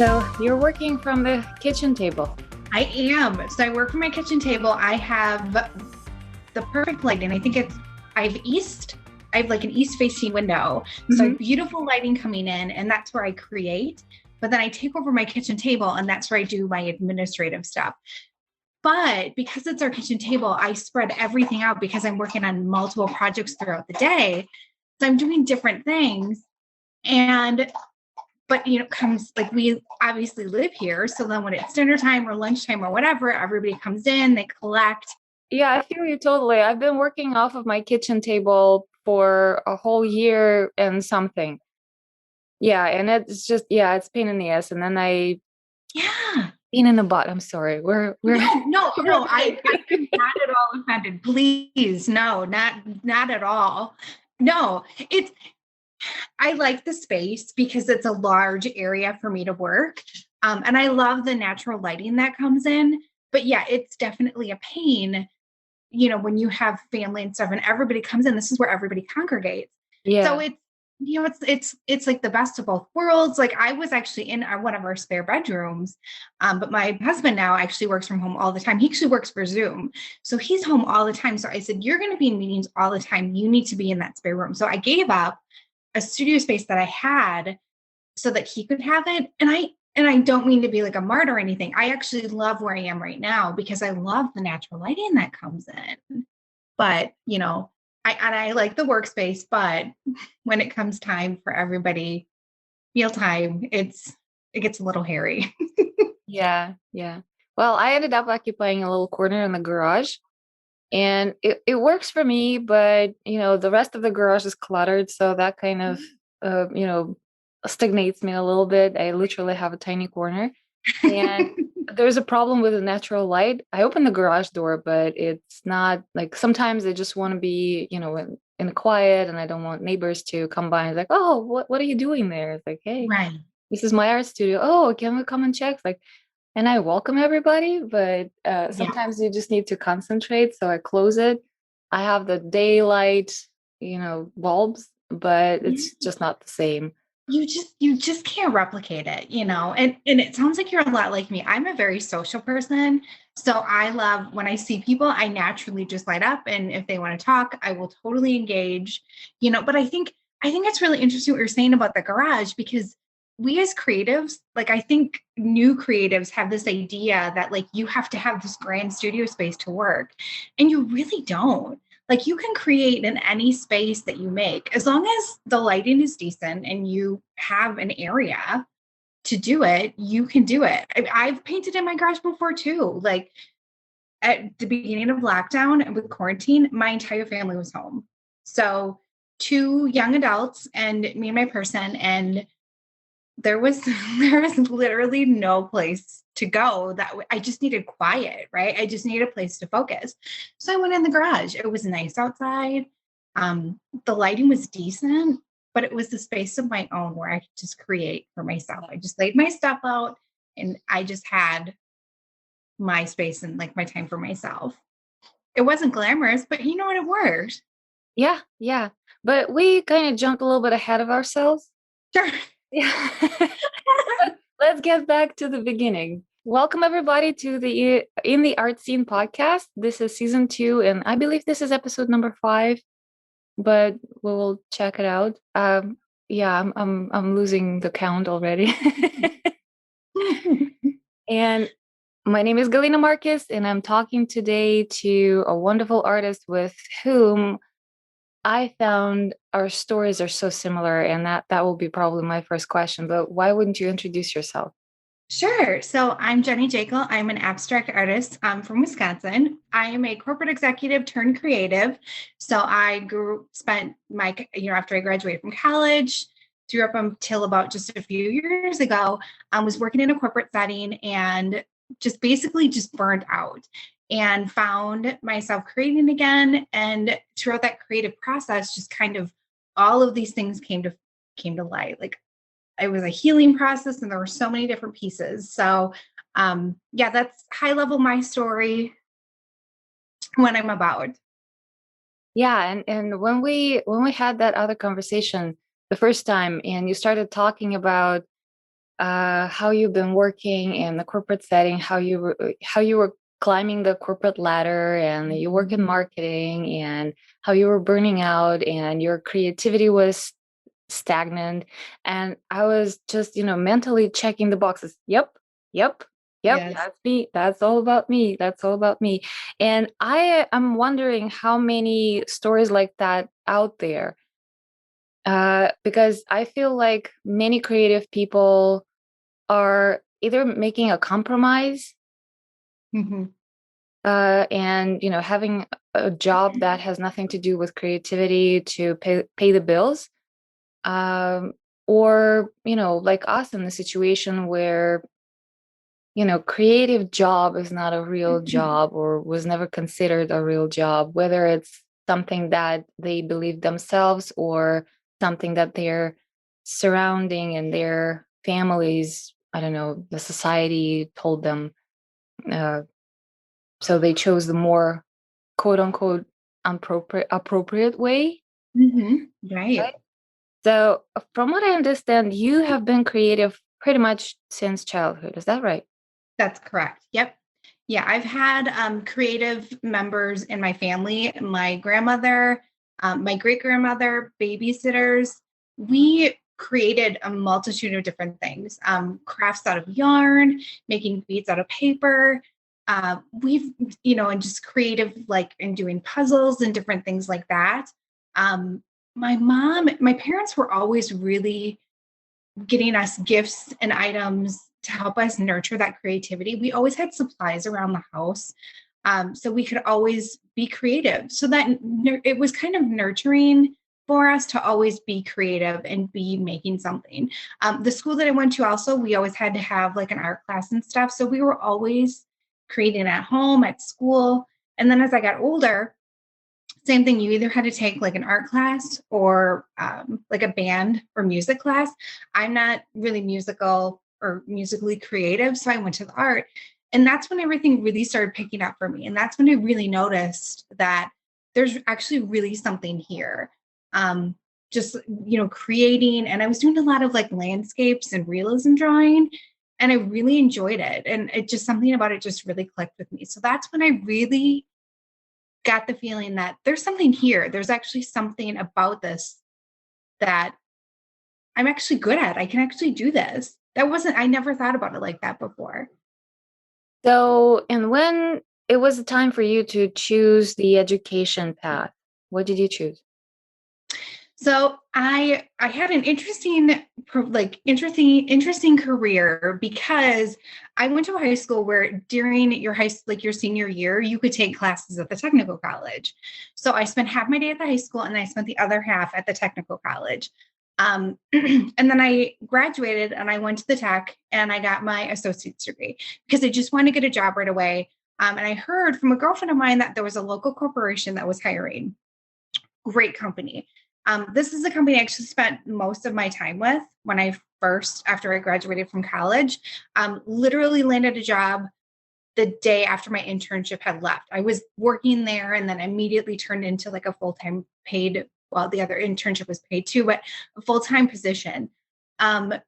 So you're working from the kitchen table. I am. So I work from my kitchen table. I have the perfect lighting. I have like an east facing window. So I have beautiful lighting coming in, and that's where I create. But then I take over my kitchen table, and that's where I do my administrative stuff. But because it's our kitchen table, I spread everything out because I'm working on multiple projects throughout the day. So I'm doing different things. But comes like we obviously live here. So then when it's dinner time or lunchtime or whatever, everybody comes in, they collect. Yeah, I feel you totally. I've been working off of my kitchen table for a whole year and something. Yeah, and it's just, it's pain in the ass. And then pain in the butt. I'm sorry. We're no, I'm not at all offended. Please, no, not at all. No, I like the space because it's a large area for me to work. And I love the natural lighting that comes in. But yeah, it's definitely a pain, when you have family and stuff and everybody comes in, this is where everybody congregates. Yeah. So it's like the best of both worlds. Like I was actually in one of our spare bedrooms, but my husband now actually works from home all the time. He actually works for Zoom. So he's home all the time. So I said, you're going to be in meetings all the time. You need to be in that spare room. So I gave up a studio space that I had so that he could have it. And I don't mean to be like a martyr or anything. I actually love where I am right now because I love the natural lighting that comes in. But, I like the workspace, but when it comes time for everybody, mealtime, it gets a little hairy. Yeah. Well, I ended up occupying a little corner in the garage. And it works for me, but, the rest of the garage is cluttered. So that kind of, stagnates me a little bit. I literally have a tiny corner. And there's a problem with the natural light. I open the garage door, but it's not like sometimes I just want to be, in the quiet and I don't want neighbors to come by and like, oh, what are you doing there? It's like, hey, right. This is my art studio. Oh, can we come and check? Like, and I welcome everybody, but sometimes you just need to concentrate. So I close it. I have the daylight, bulbs, but it's just not the same. You just can't replicate it, and it sounds like you're a lot like me. I'm a very social person. So I love when I see people, I naturally just light up. And if they want to talk, I will totally engage, but I think it's really interesting what you're saying about the garage, because we as creatives, like I think new creatives have this idea that like you have to have this grand studio space to work. And you really don't. Like you can create in any space that you make, as long as the lighting is decent and you have an area to do it, you can do it. I've painted in my garage before too. Like at the beginning of lockdown and with quarantine, my entire family was home. So 2 young adults and me and my person, and there was literally no place to go. I just needed quiet, right? I just needed a place to focus. So I went in the garage. It was nice outside. The lighting was decent, but it was the space of my own where I could just create for myself. I just laid my stuff out and I just had my space and like my time for myself. It wasn't glamorous, but you know what? It worked. Yeah. But we kind of jumped a little bit ahead of ourselves. Sure. Yeah. Let's get back to the beginning. Welcome everybody to the In the Art Scene podcast. This is season 2, and I believe this is episode number 5, but we will check it out. I'm losing the count already. And my name is Galina Marcus, and I'm talking today to a wonderful artist with whom I found our stories are so similar, and that will be probably my first question. But why wouldn't you introduce yourself? Sure. So I'm Jenny Jakl. I'm an abstract artist from Wisconsin. I am a corporate executive turned creative. So I spent my, after I graduated from college, through up until about just a few years ago, I was working in a corporate setting and just basically just burned out and found myself creating again. And throughout that creative process, just kind of all of these things came to light. Like it was a healing process and there were so many different pieces. So that's high level my story, what I'm about. Yeah, and when we had that other conversation the first time and you started talking about how you've been working in the corporate setting, how you were climbing the corporate ladder, and you work in marketing, and how you were burning out, and your creativity was stagnant. And I was just, mentally checking the boxes. Yep, yep, yep, Yes. that's me. That's all about me. That's all about me. And I am wondering how many stories like that out there. Because I feel like many creative people are either making a compromise, Mhm. and having a job that has nothing to do with creativity to pay the bills, um, or like us, in the situation where creative job is not a real job, or was never considered a real job, whether it's something that they believe themselves, or something that their surrounding and their families, I don't know, the society told them. uh, so they chose the more quote unquote appropriate way, Right. right? So from what I understand, you have been creative pretty much since childhood. Is that right? That's correct. Yep. Yeah, I've had creative members in my family, my grandmother, my great grandmother, babysitters. We created a multitude of different things, crafts out of yarn, making beads out of paper. We've, and just creative, like, and doing puzzles and different things like that. Um, my parents were always really getting us gifts and items to help us nurture that creativity. We always had supplies around the house. So we could always be creative. So that it was kind of nurturing for us to always be creative and be making something. The school that I went to also, we always had to have like an art class and stuff. So we were always creating at home, at school. And then as I got older, same thing. You either had to take like an art class or like a band or music class. I'm not really musical or musically creative, so I went to the art. And that's when everything really started picking up for me. And that's when I really noticed that there's actually really something here. Um, just, creating. And I was doing a lot of like landscapes and realism drawing. And I really enjoyed it. And it just, something about it just really clicked with me. So that's when I really got the feeling that there's something here. There's actually something about this that I'm actually good at. I can actually do this. I never thought about it like that before. So, and when it was the time for you to choose the education path, what did you choose? So I had an interesting career because I went to a high school where during your like your senior year, you could take classes at the technical college. So I spent half my day at the high school and I spent the other half at the technical college. And then I graduated and I went to the tech and I got my associate's degree because I just wanted to get a job right away. And I heard from a girlfriend of mine that there was a local corporation that was hiring. Great company. This is the company I actually spent most of my time with when after I graduated from college. Literally landed a job the day after my internship had left. I was working there and then immediately turned into like a full-time paid, well, the other internship was paid too, but a full-time position.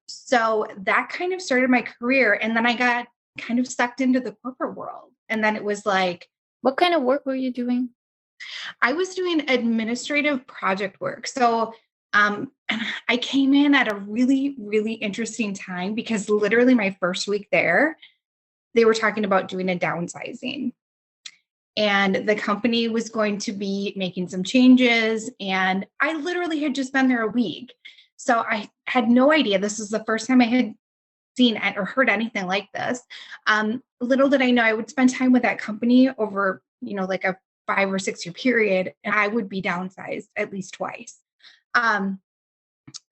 So that kind of started my career. And then I got kind of sucked into the corporate world. And then it was like, What kind of work were you doing? I was doing administrative project work. So and I came in at a really, really interesting time because literally my first week there, they were talking about doing a downsizing. And the company was going to be making some changes. And I literally had just been there a week. So I had no idea. This was the first time I had seen or heard anything like this. Little did I know I would spend time with that company over, like a 5 or 6 year period, and I would be downsized at least twice. Um,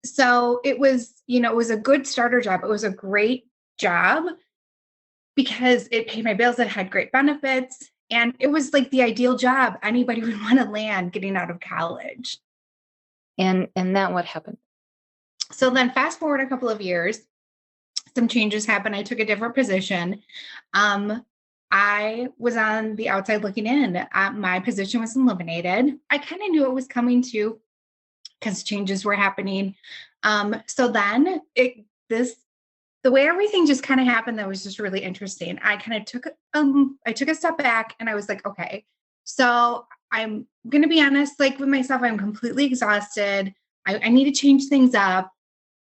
so it was a good starter job. It was a great job because it paid my bills. It had great benefits. And it was like the ideal job anybody would want to land getting out of college. And then what happened? So then fast forward a couple of years, some changes happened. I took a different position. Um, I was on the outside looking in. My position was eliminated. I kind of knew it was coming too because changes were happening. So then this the way everything just kind of happened, that was just really interesting. I kind of took a step back and I was like, okay, so I'm going to be honest, like with myself, I'm completely exhausted. I need to change things up.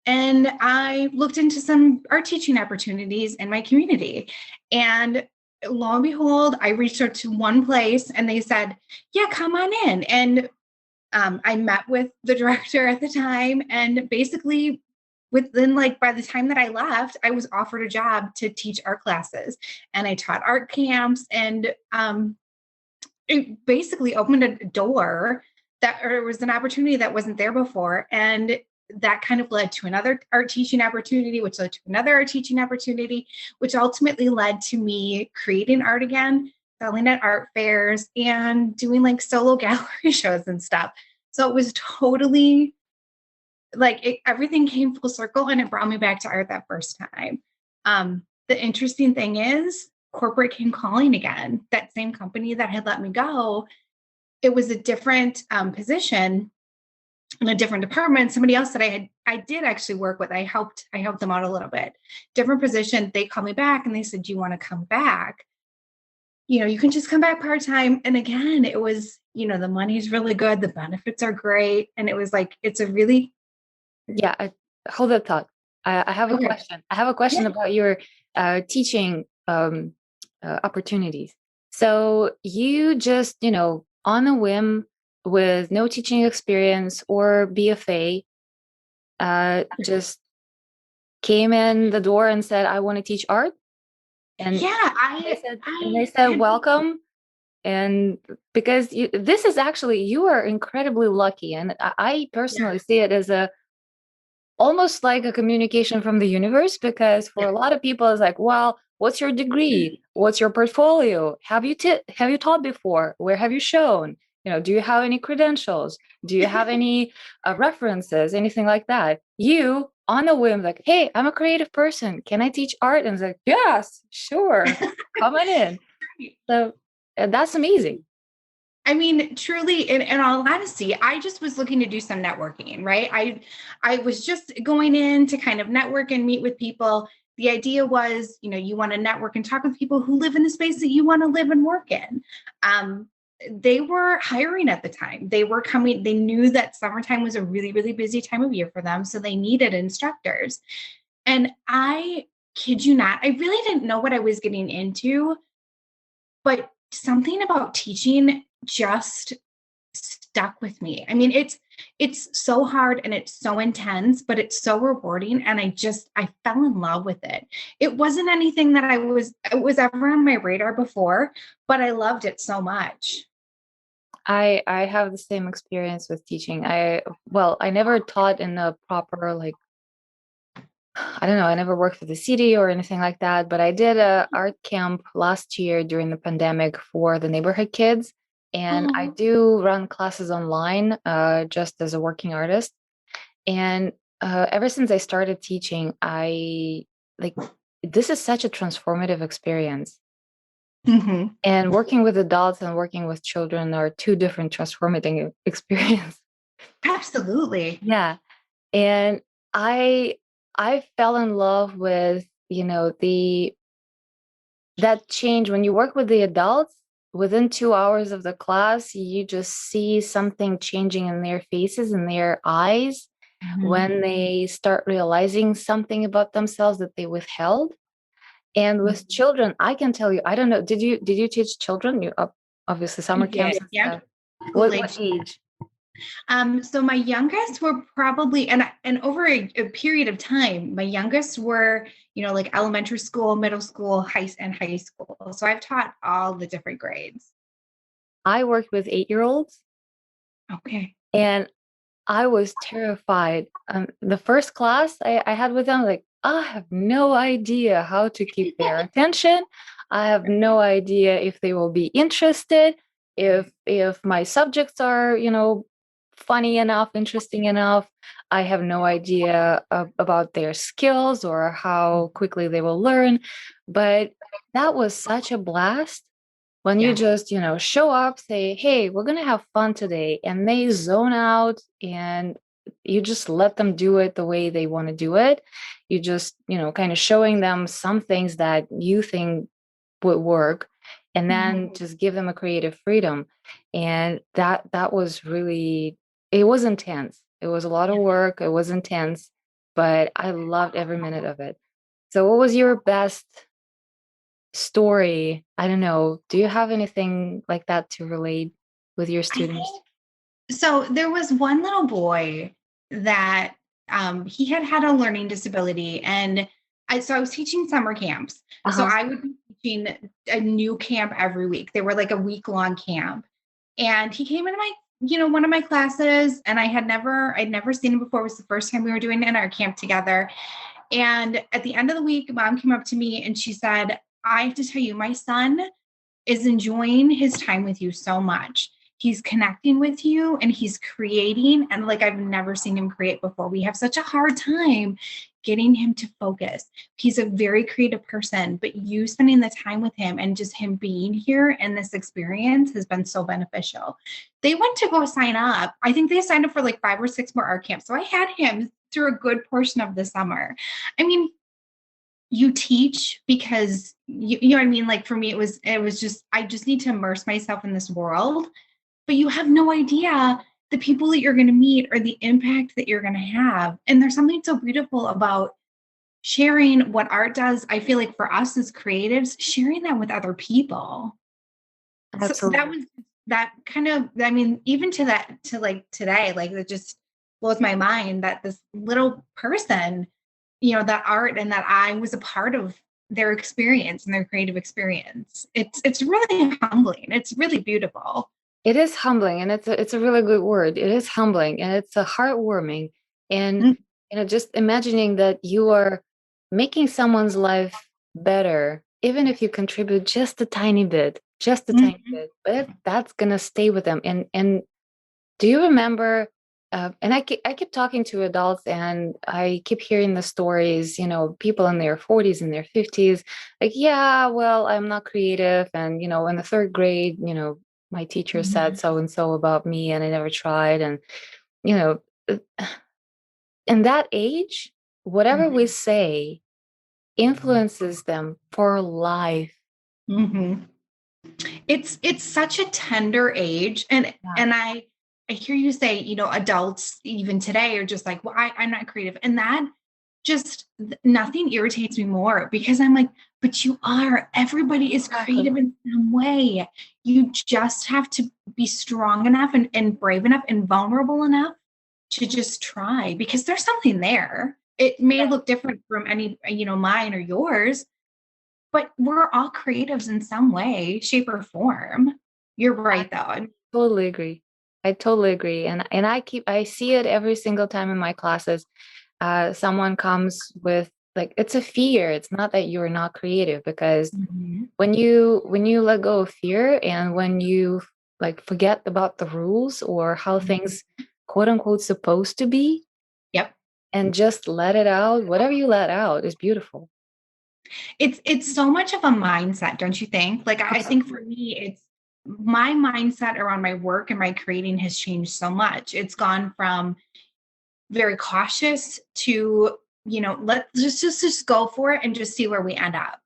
And I looked into some art teaching opportunities in my community. And lo and behold, I reached out to one place and they said, yeah, come on in. And I met with the director at the time. And basically, within like by the time that I left, I was offered a job to teach art classes. And I taught art camps. And it basically opened a door that, or it was an opportunity that wasn't there before. And that kind of led to another art teaching opportunity, which led to another art teaching opportunity, which ultimately led to me creating art again, selling at art fairs, and doing like solo gallery shows and stuff. So it was totally like everything came full circle and it brought me back to art that first time. The interesting thing is, corporate came calling again. That same company that had let me go, it was a different position in a different department. Somebody else that I did actually work with. I helped them out a little bit. Different position. They called me back and they said, "Do you want to come back? You know, you can just come back part time." And again, it was, the money's really good, the benefits are great, and it was like it's a really Yeah, hold that thought. I have a okay. question. I have a Yeah, question about your teaching opportunities. So you just, on a whim, with no teaching experience or BFA, just came in the door and said, "I want to teach art," and yeah. they I said, had "Welcome." And because this is actually, you are incredibly lucky, and I yeah, personally see it as a almost like a communication from the universe, because for yeah. a lot of people it's like, well, what's your degree, what's your portfolio, have you taught before, where have you shown, do you have any credentials, do you have any references, anything like that. You on a whim, like, hey, I'm a creative person, can I teach art? And it's like, yes, sure, come on in. So that's amazing. I mean, truly, in all honesty, I just was looking to do some networking, right? I was just going in to kind of network and meet with people. The idea was, you want to network and talk with people who live in the space that you want to live and work in. Um, they were hiring at the time. They were coming, they knew that summertime was a really, really busy time of year for them. So they needed instructors. And I kid you not, I really didn't know what I was getting into, but something about teaching just stuck with me. I mean, it's so hard and it's so intense, but it's so rewarding, and I fell in love with it. It wasn't anything that it was ever on my radar before, but I loved it so much. I have the same experience with teaching. I never taught in a proper, like, I don't know, I never worked for the city or anything like that, but I did a art camp last year during the pandemic for the neighborhood kids. And I Oh, do run classes online, just as a working artist. And ever since I started teaching, I like, this is such a transformative experience. mhm. And working with adults and working with children are two different transformative experience. Absolutely. Yeah. And I I fell in love with, the that change when you work with the adults. Within 2 hours of the class, you just see something changing in their faces, in their eyes, Mhm. when they start realizing something about themselves that they withheld. And with children, I can tell you, I don't know, did you teach children? You obviously I summer camps did. and Yep. stuff. School What age. age? So my youngest were probably, and over a period of time, my youngest were, like elementary school, middle school, and high school. So I've taught all the different grades. I worked with 8-year-olds, Okay. and I was terrified. The first class I had with them, like, I have no idea how to keep their attention. I have no idea if they will be interested, if my subjects are, funny enough, interesting enough. I have no idea about their skills or how quickly they will learn. But that was such a blast when you Yeah. just, show up, say, hey, we're going to have fun today, and they zone out, and you just let them do it the way they want to do it. You just, kind of showing them some things that you think would work, and then Mhm. just give them a creative freedom. And that was really, it was intense. It was a lot of Yeah. work. It was intense, but I loved every minute of it. So what was your best story? I don't know. Do you have anything like that to relate with your I students? think so. There was one little boy that he had had a learning disability, and I was teaching summer camps. So Uh-huh. I would be teaching a new camp every week. They were like a week long camp, and he came into my one of my classes, and I'd never seen him before. It was the first time we were doing it in our camp together. And at the end of the week, mom came up to me and she said, "I have to tell you, my son is enjoying his time with you so much. He's connecting with you and he's creating, and like I've never seen him create before. We have such a hard time getting him to focus. He's a very creative person, but you spending the time with him and just him being here and this experience has been so beneficial." They went to go sign up. I think they signed up for like 5 or 6 more art camps. So I had him through a good portion of the summer. I mean, you teach because you know what I mean? Like for me, it was just I just need to immerse myself in this world, but you have no idea the people that you're going to meet or the impact that you're going to have. And there's something so beautiful about sharing what art does. I feel like for us as creatives, sharing that with other people. So that Absolutely. was that kind of, I mean, even to that, to like today, like it just blows my mind that this little person, that art and that I was a part of their experience and their creative experience. It's really humbling. It's really beautiful. It is humbling, and it's a really good word. It is humbling, and it's a heartwarming. And Mm, just imagining that you are making someone's life better, even if you contribute just a tiny bit, just a tiny mhm, bit, but that's gonna stay with them. And do you remember? And I keep talking to adults, and I keep hearing the stories. People in their 40s and their 50s, like, yeah, well, I'm not creative, and in the third grade, my teacher said mhm, so and so about me, and I never tried. And you know, uh, in that age, whatever we mhm, say influences them for life. mhm. It's such a tender age, and Yeah, I hear you say, adults even today are just like, well, I'm not creative, and that just nothing irritates me more because I'm like, but you are. Everybody is exactly. creative in some way. You just have to be strong enough and brave enough and vulnerable enough to just try because there's something there. It may look different from any, mine or yours, but we're all creatives in some way, shape, or form. You're I right, though. totally agree. I totally agree. And I see it every single time in my classes. Someone comes with, like, it's a fear. It's not that you're not creative, because Mhm. when you let go of fear, and when you like forget about the rules or how Mhm. things quote unquote supposed to be, Yep. and just let it out, whatever you let out is beautiful. It's so much of a mindset, don't you think? Like I think for Absolutely. me, it's my mindset around my work and my creating has changed so much. It's gone from very cautious to, let's just go for it and just see where we end up.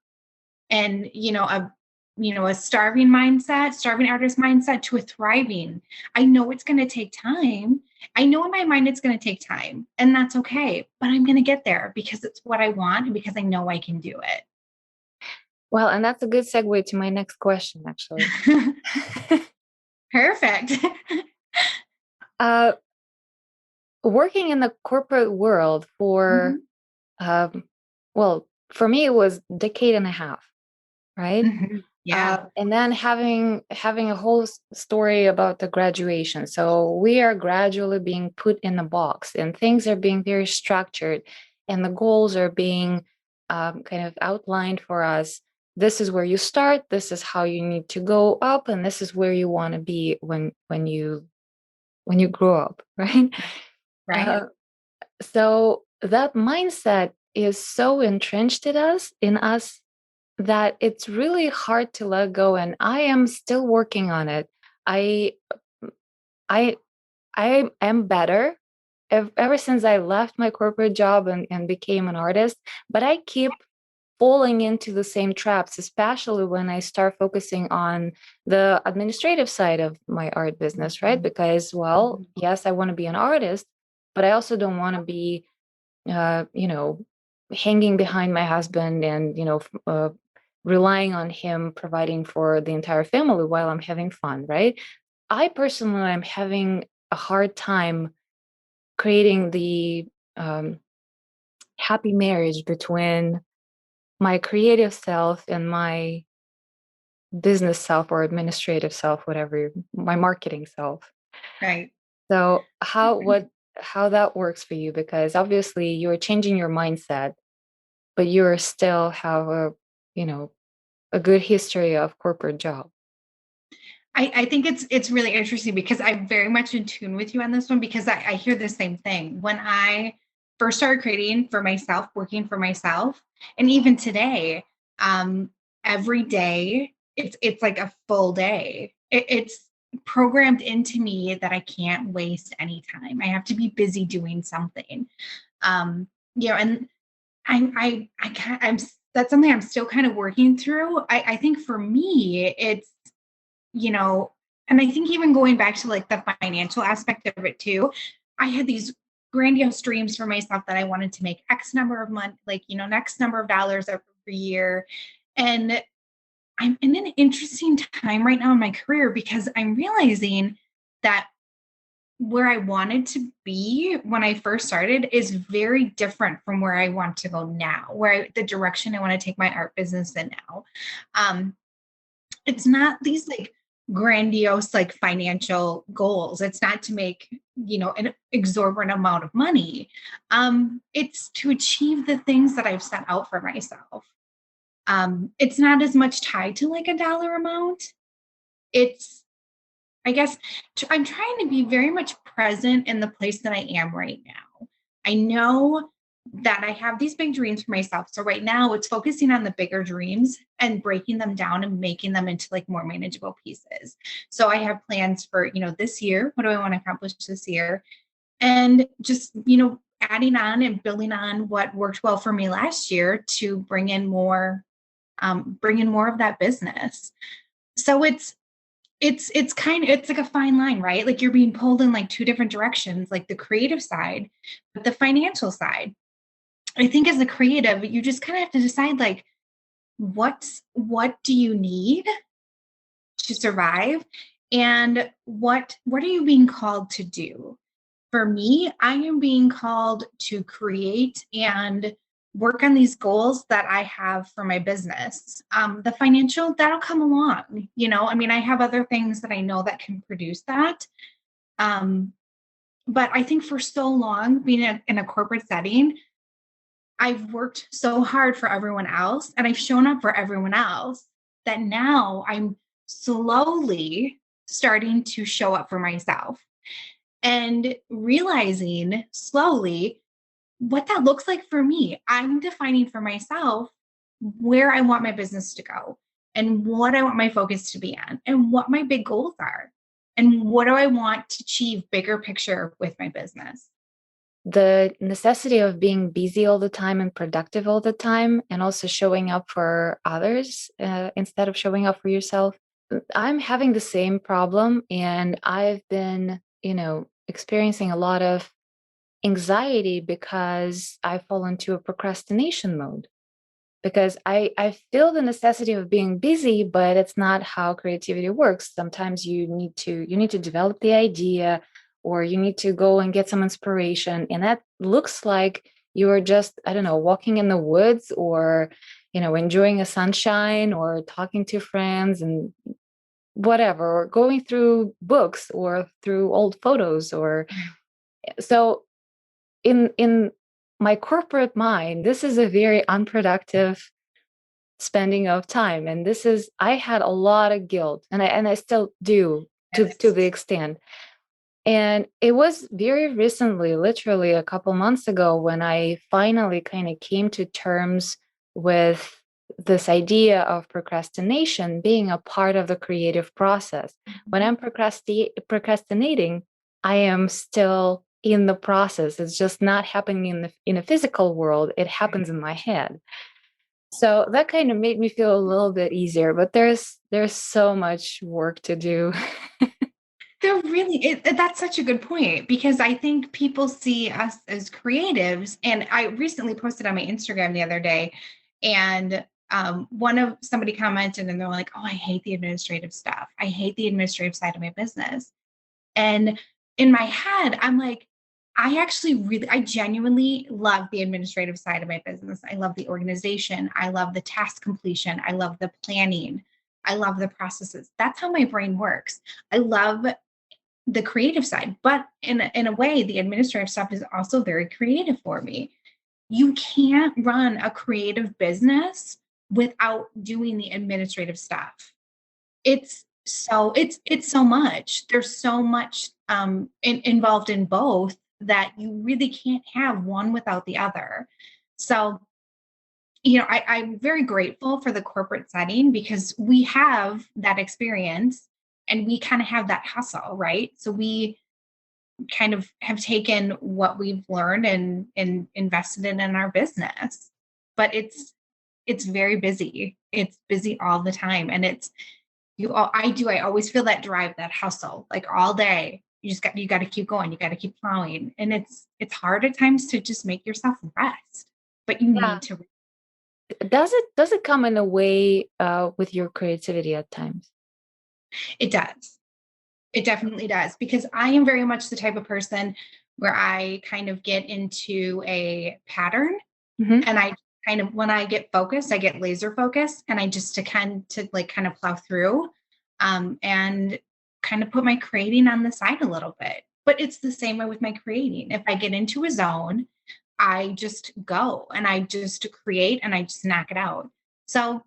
And a starving mindset, starving artist mindset to a thriving. I know it's going to take time. I know in my mind it's going to take time, and that's okay, but I'm going to get there because it's what I want and because I know I can do Well, and that's a good segue to my next question, actually. it. Perfect. uh, Working in the corporate world for, Mhm, um, well, for me, it was decade and a half, right? mhm. Yeah. And then having a whole story about the graduation. So we are gradually being put in a box, and things are being very structured, and the goals are being kind of outlined for us. This is where you start. This is how you need to go up, and this is where you want to be when you grow up, right? Right. Uh, so that mindset is so entrenched in us that it's really hard to let go, and I am still working on it. I I I am better, ever since I left my corporate job and became an artist, but I keep falling into the same traps, especially when I start focusing on the administrative side of my art business, right? Because, well, Mhm. yes, I want to be an artist, but I also don't want to be, you know, hanging behind my husband and, relying on him providing for the entire family while I'm having fun, right? I personally am having a hard time creating the um, happy marriage between my creative self and my business self or administrative self, whatever, my marketing self. Right. So how that works for you, because obviously you're changing your mindset, but you're still have you know, a good history of corporate job. I think it's really interesting because I'm very much in tune with you on this one because I hear the same thing. When I first started creating for myself, working for myself, and even today, um, every day it's like a full day. It's programmed into me that I can't waste any time. I have to be busy doing something. Um, and I can't, that's something I'm still kind of working through. I think for me, it's you know, and I think even going back to like the financial aspect of it too, I had these grandiose dreams for myself that I wanted to make X number of month, like, next number of dollars every year. And I'm in an interesting time right now in my career because I'm realizing that where I wanted to be when I first started is very different from where I want to go now, the direction I want to take my art business in now. Um, it's not these like grandiose like financial goals. It's not to make an exorbitant amount of money. It's to achieve the things that I've set out for myself. It's not as much tied to like a dollar amount. It's I guess I'm trying to be very much present in the place that I am right now. I know that I have these big dreams for myself. So right now it's focusing on the bigger dreams and breaking them down and making them into like more manageable pieces. So I have plans for, this year. What do I want to accomplish this year? And just, adding on and building on what worked well for me last year to bring in more of that business. So it's like a fine line, right? Like you're being pulled in like two different directions, like the creative side, but the financial side. I think as a creative, you just kind of have to decide like what do you need to survive and what are you being called to do? For me, I am being called to create and work on these goals that I have for my business. The financial, that'll come along. I mean, I have other things that I know that can produce that. Um, but I think for so long, being in a corporate setting, I've worked so hard for everyone else and I've shown up for everyone else that now I'm slowly starting to show up for myself and realizing slowly what that looks like for me. I'm defining for myself where I want my business to go and what I want my focus to be on and what my big goals are and what do I want to achieve bigger picture with my business. The necessity of being busy all the time and productive all the time, and also showing up for others instead of showing up for yourself. I'm having the same problem, and I've been, experiencing a lot of anxiety because I fall into a procrastination mode. Because I feel the necessity of being busy, but it's not how creativity works. Sometimes you need to develop the idea, or you need to go and get some inspiration, and that looks like you're just, I don't know, walking in the woods, or enjoying a sunshine, or talking to friends and whatever, or going through books or through old photos. Or so in my corporate mind, this is a very unproductive spending of time, and this is, I had a lot of guilt, and I still do, to the extent. And it was very recently, literally a couple months ago, when I finally kind of came to terms with this idea of procrastination being a part of the creative process. When I'm procrastinating, I am still in the process. It's just not happening in a physical world. It happens in my head. So that kind of made me feel a little bit easier, but there's so much work to do. That's such a good point, because I think people see us as creatives. And I recently posted on my Instagram the other day, and somebody commented and they're like, "Oh, I hate the administrative stuff. I hate the administrative side of my business." And in my head, I'm like, I genuinely love the administrative side of my business. I love the organization. I love the task completion. I love the planning. I love the processes. That's how my brain works. I love the creative side, but in a way, the administrative stuff is also very creative for me. You can't run a creative business without doing the administrative stuff. It's so much. There's so much involved in both, that you really can't have one without the other. So, I'm very grateful for the corporate setting, because we have that experience and we kind of have that hustle, right? So we kind of have taken what we've learned and invested it in our business. But it's very busy. It's busy all the time. And I always feel that drive, that hustle, like all day. You got to keep going. You got to keep plowing. And it's hard at times to just make yourself rest, but you Yeah. need to. Does it come in a way with your creativity at times? It does. It definitely does, because I am very much the type of person where I kind of get into a pattern, Hmm. and I kind of, when I get focused, I get laser focused, and I just kind of plow through, and kind of put my creating on the side a little bit. But it's the same way with my creating. If I get into a zone, I just go and I just create and I just knock it out. So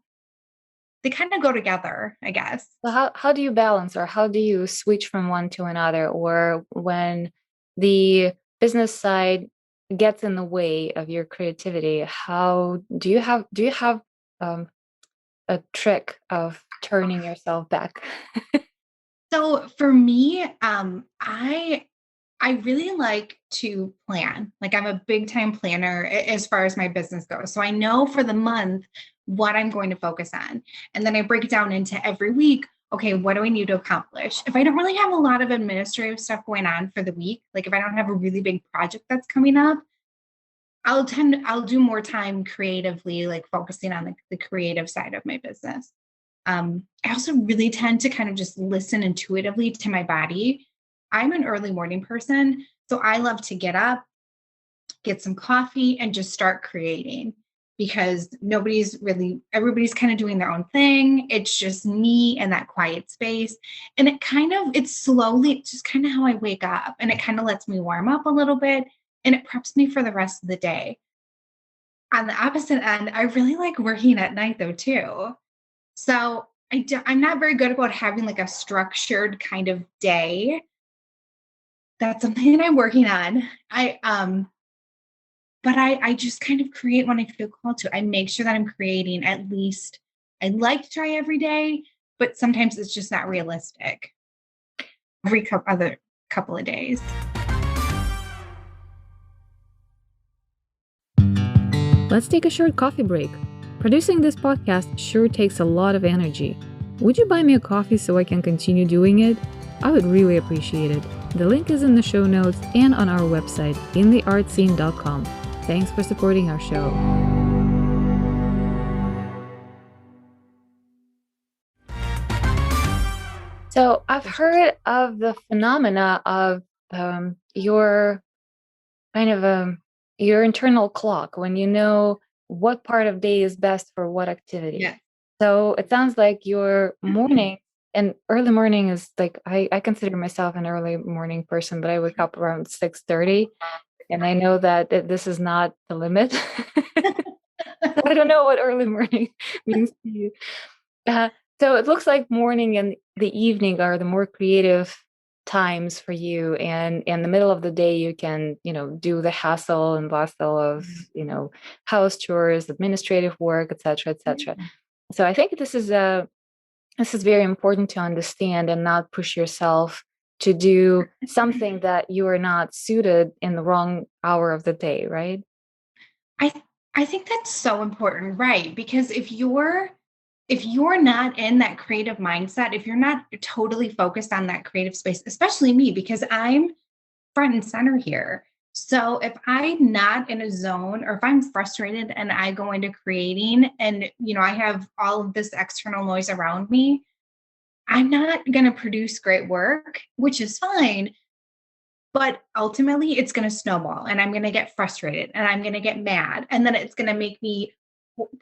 they kind of go together, I guess. So how do you balance, or how do you switch from one to another, or when the business side gets in the way of your creativity, how do you have um, a trick of turning yourself back? So for me, I really like to plan. Like, I'm a big time planner as far as my business goes. So I know for the month what I'm going to focus on. And then I break it down into every week. Okay, what do I need to accomplish? If I don't really have a lot of administrative stuff going on for the week, like if I don't have a really big project that's coming up, I'll do more time creatively, like focusing on the creative side of my business. I also really tend to kind of just listen intuitively to my body. I'm an early morning person, so I love to get up, get some coffee, and just start creating, because everybody's kind of doing their own thing. It's just me and that quiet space. And it's just kind of how I wake up, and it kind of lets me warm up a little bit, and it preps me for the rest of the day. On the opposite end, I really like working at night though, too. So I'm not very good about having like a structured kind of day. That's something that I'm working on. But I just kind of create when I feel called to. I make sure that I'm creating at least. I'd like to try every day, but sometimes it's just not realistic. Other couple of days. Let's take a short coffee break. Producing this podcast sure takes a lot of energy. Would you buy me a coffee so I can continue doing it? I would really appreciate it. The link is in the show notes and on our website, intheartscene.com. Thanks for supporting our show. So I've heard of the phenomena of your kind of your internal clock, when you know what part of day is best for what activity. Yeah. So it sounds like your morning and early morning is like, I consider myself an early morning person, but I wake up around 6:30, and I know that this is not the limit. I don't know what early morning means to you. Uh, so it looks like morning and the evening are the more creative times for you, and in the middle of the day you can, do the hassle and bustle of, house chores, administrative work, etc., etc. So I think this is very important to understand and not push yourself to do something that you are not suited in the wrong hour of the day, right? I I think that's so important, right? Because if you're not in that creative mindset, if you're not totally focused on that creative space, especially me, because I'm front and center here. So if I'm not in a zone or if I'm frustrated and I go into creating and I have all of this external noise around me, I'm not going to produce great work, which is fine. But ultimately, it's going to snowball and I'm going to get frustrated and I'm going to get mad. And then it's going to make me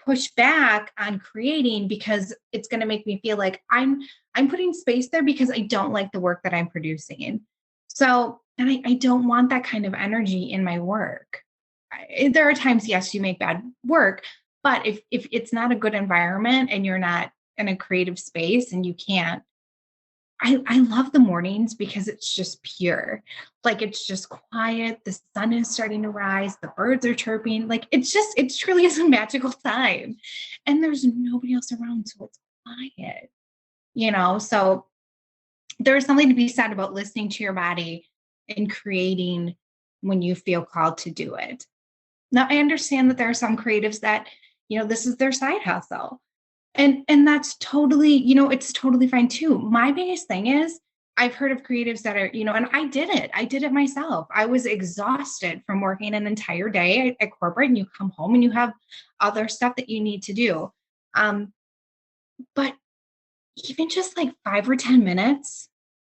push back on creating because it's going to make me feel like I'm putting space there because I don't like the work that I'm producing. So, and I don't want that kind of energy in my work. There are times, yes, you make bad work, but if it's not a good environment and you're not in a creative space and you can't I love the mornings because it's just pure. Like it's just quiet. The sun is starting to rise. The birds are chirping. Like it truly is a magical time. And there's nobody else around. So it's quiet. So there's something to be said about listening to your body and creating when you feel called to do it. Now, I understand that there are some creatives that, this is their side hustle. And that's totally, it's totally fine too. My biggest thing is I've heard of creatives that are, and I did it. I did it myself. I was exhausted from working an entire day at corporate and you come home and you have other stuff that you need to do. But even just like 5 or 10 minutes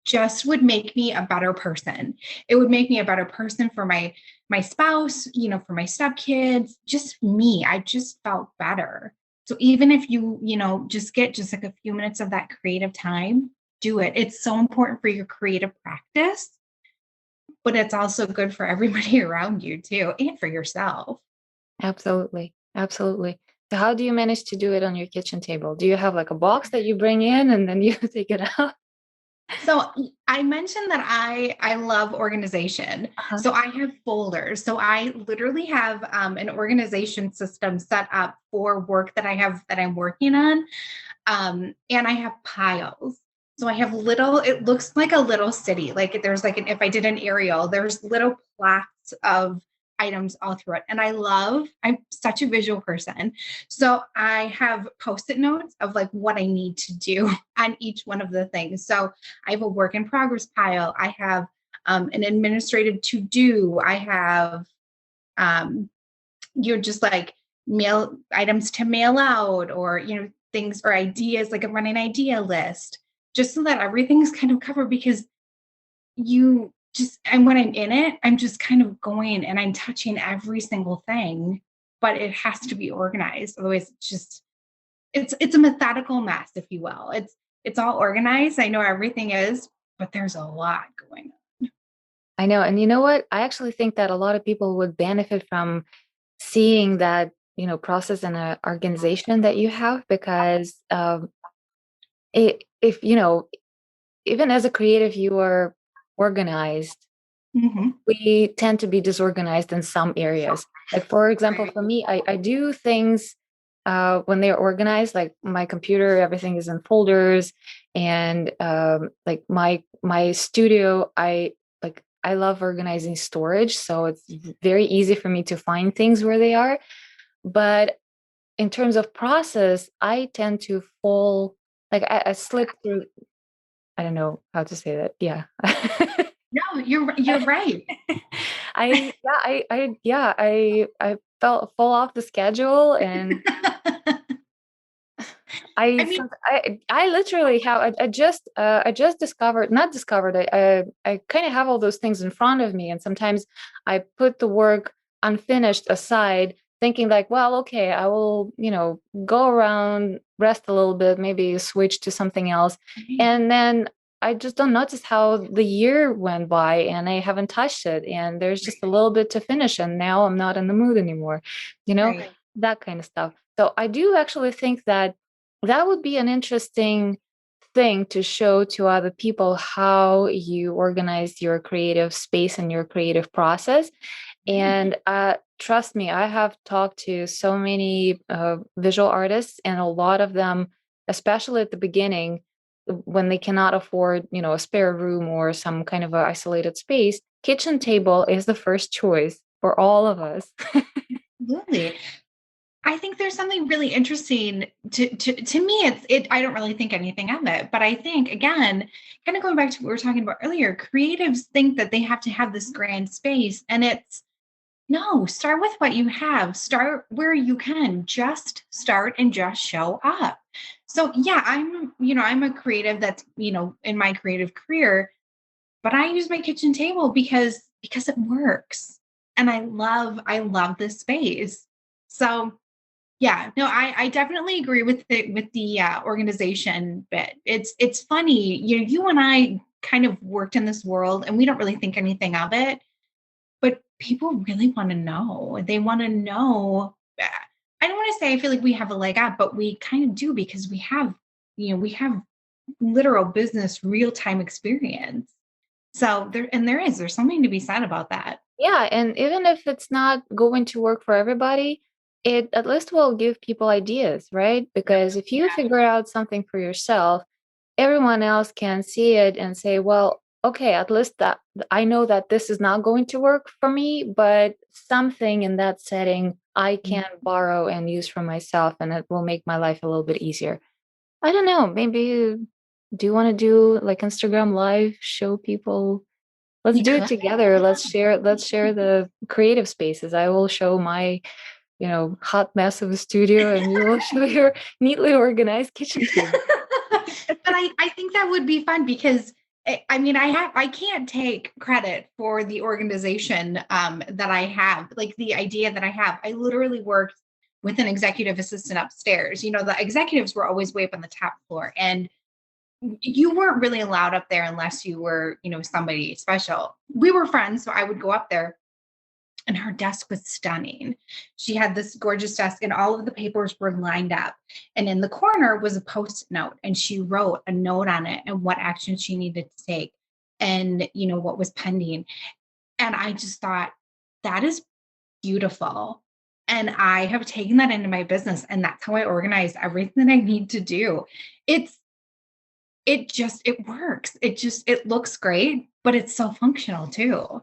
just would make me a better person. It would make me a better person for my spouse, for my stepkids, just me. I just felt better. So even if you just get just like a few minutes of that creative time, do it. It's so important for your creative practice, but it's also good for everybody around you too, and for yourself. Absolutely. Absolutely. So how do you manage to do it on your kitchen table? Do you have like a box that you bring in and then you take it out? So I mentioned that I love organization. Uh-huh. So I have folders. So I literally have an organization system set up for work that I have that I'm working on. And I have piles. So I have it looks like a little city. Like there's like if I did an aerial, there's little plots of items all through it. And I'm such a visual person. So I have post-it notes of like what I need to do on each one of the things. So I have a work in progress pile. I have an administrative to do. I have you're just like mail items to mail out or things or ideas like a running idea list just so that everything's kind of covered because you just and when I'm in it I'm just kind of going and I'm touching every single thing, but it has to be organized, otherwise it's a methodical mess, if you will. It's all organized, I know everything is, but there's a lot going I know. And you know what? I actually think that a lot of people would benefit from seeing that, process and organization that you have because if, even as a creative, you are organized. on. We tend to be disorganized in some areas. Like, for example, Right. for me, I do things when they're organized, like my computer, everything is in folders. And like my studio, I love organizing storage. So it's very easy for me to find things where they are. But in terms of process, I tend to fall, like I slip through, I don't know how to say that. Yeah. No, you're right. I fall off the schedule and I mean, I literally have I just discovered not discovered I kind of have all those things in front of me, and sometimes I put the work unfinished aside thinking like, well, okay, I will, go around, rest a little bit, maybe switch to something else, and then I just don't notice how the year went by and I haven't touched it, and there's just a little bit to finish and now I'm not in the mood anymore, you know right. that kind of stuff. So I do actually think that that would be an interesting thing to show to other people how you organize your creative space and your creative process. And trust me, I have talked to so many visual artists, and a lot of them, especially at the beginning, when they cannot afford, a spare room or some kind of a isolated space, kitchen table is the first choice for all of us. Absolutely. I think there's something really interesting to me. I don't really think anything of it, but I think, again, kind of going back to what we were talking about earlier, creatives think that they have to have this grand space, and it's no, start with what you have. Start where you can. Just start and just show up. So yeah, I'm a creative that's, in my creative career, but I use my kitchen table because it works. And I love this space. So yeah, no, I definitely agree with the organization bit. It's funny, you and I kind of worked in this world and we don't really think anything of it, but people really want to know. They want to know. I don't want to say I feel like we have a leg up, but we kind of do because we have literal business real time experience. So there's something to be said about that. Yeah, and even if it's not going to work for everybody, it at least will give people ideas, right? Because if you Yeah. figure out something for yourself, everyone else can see it and say, well, okay, at least that I know that this is not going to work for me, but something in that setting I can borrow and use for myself, and it will make my life a little bit easier. I don't know, maybe do you want to do like Instagram live, show people? Let's We do it could. together. Let's share the creative spaces. I will show my, hot mess of a studio, and you will show your neatly organized kitchen table. But I think that would be fun because I mean I can't take credit for the organization that I have, like the idea that I have. I literally worked with an executive assistant upstairs. The executives were always way up on the top floor, and you weren't really allowed up there unless you were, somebody special. We were friends, so I would go up there, and her desk was stunning. She had this gorgeous desk, and all of the papers were lined up. And in the corner was a post-it note, and she wrote a note on it and what action she needed to take, and what was pending. And I just thought that is beautiful. And I have taken that into my business, and that's how I organize everything that I need to do. It's it works. It looks great, but it's so functional too.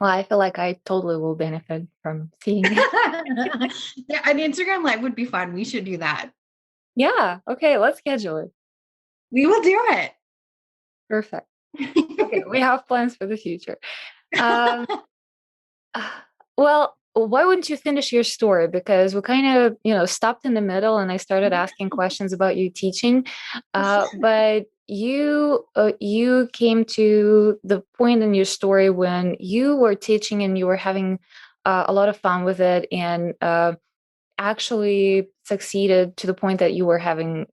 Well, I feel like I totally will benefit from seeing it. Yeah, an Instagram live would be fun. We should do that. Yeah. Okay. Let's schedule it. We will do Perfect. Okay. it. We have plans for the future. Um, well, why wouldn't you finish your story? Because we kind of, stopped in the middle, and I started asking questions about you teaching. But you came to the point in your story when you were teaching and you were having a lot of fun with it, and actually succeeded to the point that you were having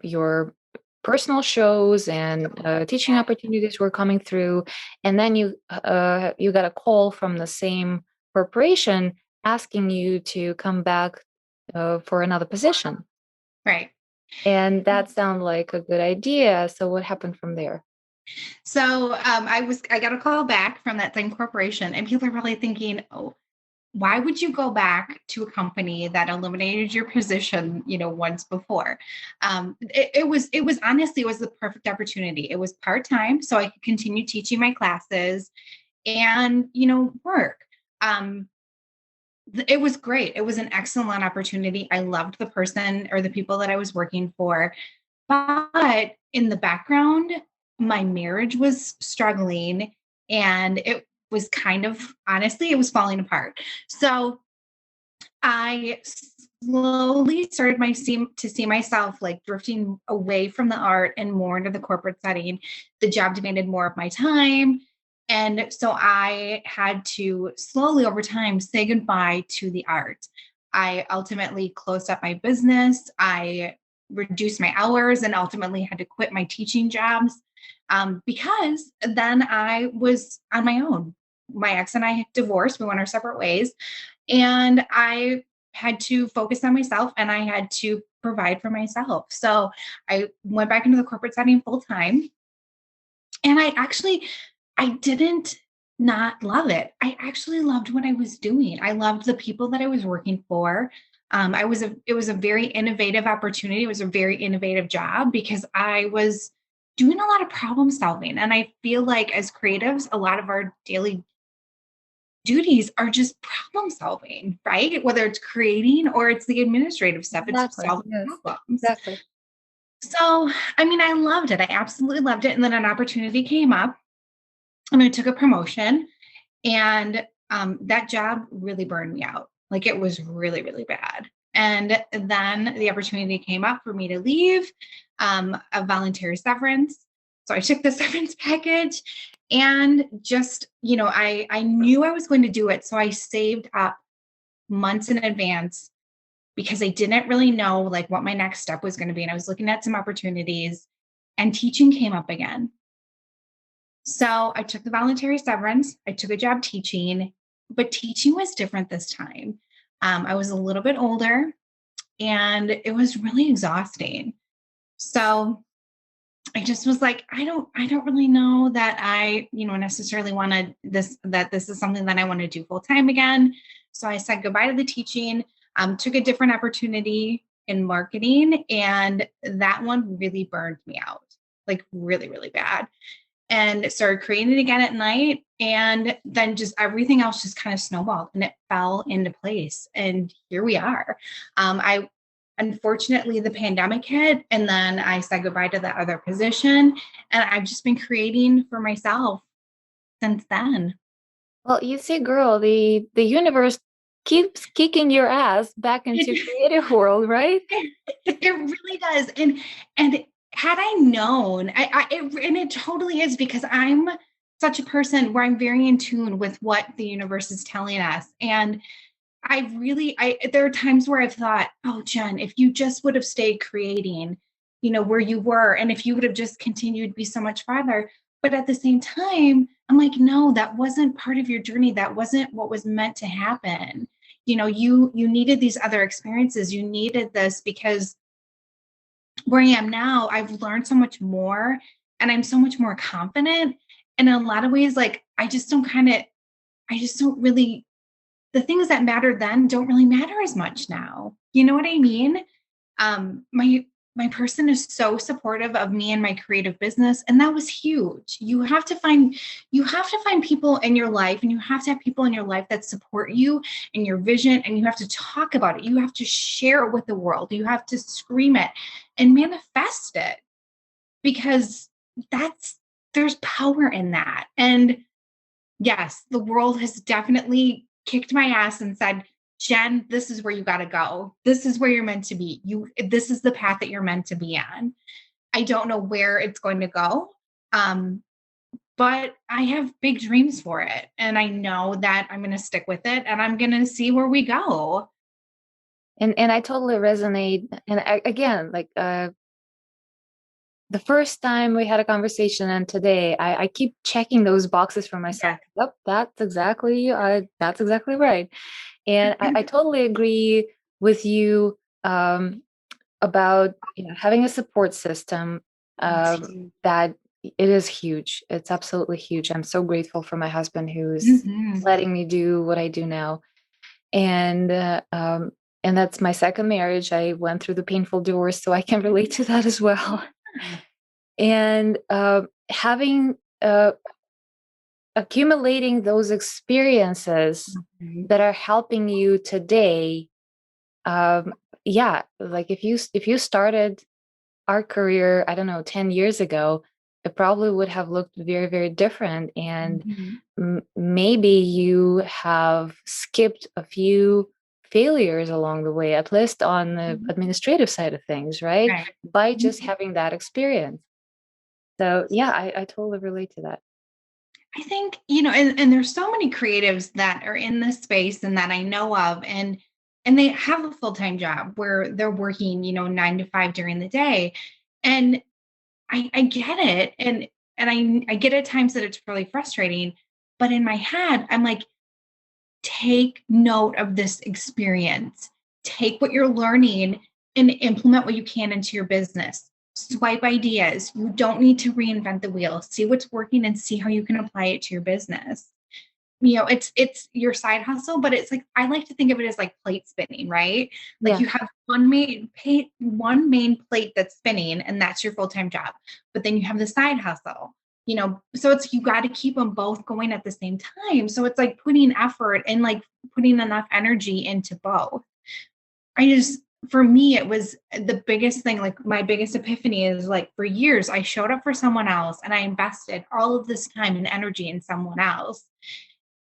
your personal shows, and teaching opportunities were coming through, and then you got a call from the same corporation asking you to come back for another position, Right. and that sounded like a good idea. So what happened from there? So I got a call back from that same corporation, and people are probably thinking, oh, why would you go back to a company that eliminated your position, once before? It was honestly, it was the perfect opportunity. It was part-time, so I could continue teaching my classes and, work. Um, it was great. It was an excellent opportunity. I loved the person or the people that I was working for. But in the background, my marriage was struggling, and it was kind of, honestly, it was falling apart. So I slowly started to see myself like drifting away from the art and more into the corporate setting. The job demanded more of my time. And so I had to slowly over time say goodbye to the art. I ultimately closed up my business. I reduced my hours and ultimately had to quit my teaching jobs, because then I was on my own. My ex and I divorced. We went our separate ways. And I had to focus on myself, and I had to provide for myself. So I went back into the corporate setting full time. And I didn't not love it. I actually loved what I was doing. I loved the people that I was working for. It was a very innovative opportunity. It was a very innovative job because I was doing a lot of problem solving. And I feel like as creatives, a lot of our daily duties are just problem solving, right? Whether it's creating or it's the administrative stuff, it's Exactly. solving Yes. problems. Exactly. So, I mean, I loved it. I absolutely loved it. And then an opportunity came up and I took a promotion, and that job really burned me out. Like it was really, really bad. And then the opportunity came up for me to leave, a voluntary severance. So I took the severance package and just, I knew I was going to do it. So I saved up months in advance because I didn't really know like what my next step was going to be. And I was looking at some opportunities, and teaching came up again. So I took the voluntary severance. I took a job teaching, but teaching was different this time. I was a little bit older and it was really exhausting. So I just was like, I don't really know that I, necessarily wanted that this is something that I want to do full time again. So I said goodbye to the teaching, took a different opportunity in marketing, and that one really burned me out, like really, really bad, and started creating again at night. And then just everything else just kind of snowballed and it fell into place. And here we are. I Unfortunately, the pandemic hit, and then I said goodbye to that other position. And I've just been creating for myself since then. Well, you see, girl, the universe keeps kicking your ass back into creative world, right? It really does. And had I known, and it totally is, because I'm such a person where I'm very in tune with what the universe is telling us. And there are times where I've thought, oh, Jen, if you just would have stayed creating, where you were, and if you would have just continued to be so much farther. But at the same time, I'm like, no, that wasn't part of your journey. That wasn't what was meant to happen. You needed these other experiences. You needed this because where I am now, I've learned so much more and I'm so much more confident. And in a lot of ways, like I just don't really, the things that mattered then don't really matter as much now. You know what I mean? My person is so supportive of me and my creative business, and that was huge. You have to find people in your life, and you have to have people in your life that support you in your vision, and you have to talk about it. You have to share it with the world. You have to scream it and manifest it, because that's there's power in that. And yes, the world has definitely kicked my ass and said, Jen, this is where you got to go. This is where you're meant to be. This is the path that you're meant to be on. I don't know where it's going to go. But I have big dreams for it. And I know that I'm going to stick with it, and I'm going to see where we go. And I totally resonate. And again, like the first time we had a conversation and today, I keep checking those boxes for myself. Yeah. Yep, that's exactly right. And I totally agree with you about having a support system. That it is huge. It's absolutely huge. I'm so grateful for my husband who's letting me do what I do now. And that's my second marriage. I went through the painful divorce, so I can relate to that as well. And having accumulating those experiences that are helping you today. Like if you started our career, I don't know, 10 years ago, it probably would have looked very, very different. And maybe you have skipped a few failures along the way, at least on the administrative side of things, right? By just having that experience. So yeah, I totally relate to that. I think, and there's so many creatives that are in this space and that I know of, and they have a full-time job where they're working, 9 to 5 during the day. And I get it. And I get at times that it's really frustrating. But in my head, I'm like, take note of this experience. Take what you're learning and implement what you can into your business. Swipe ideas. You don't need to reinvent the wheel. See what's working and see how you can apply it to your business. it's your side hustle, but it's like, I like to think of it as like plate spinning, right? Like Yeah. you have one main plate that's spinning, and that's your full-time job. But then you have the side hustle, so it's, you got to keep them both going at the same time. So it's like putting effort and like putting enough energy into both. I just, for me, it was the biggest thing. Like my biggest epiphany is like, for years, I showed up for someone else and I invested all of this time and energy in someone else.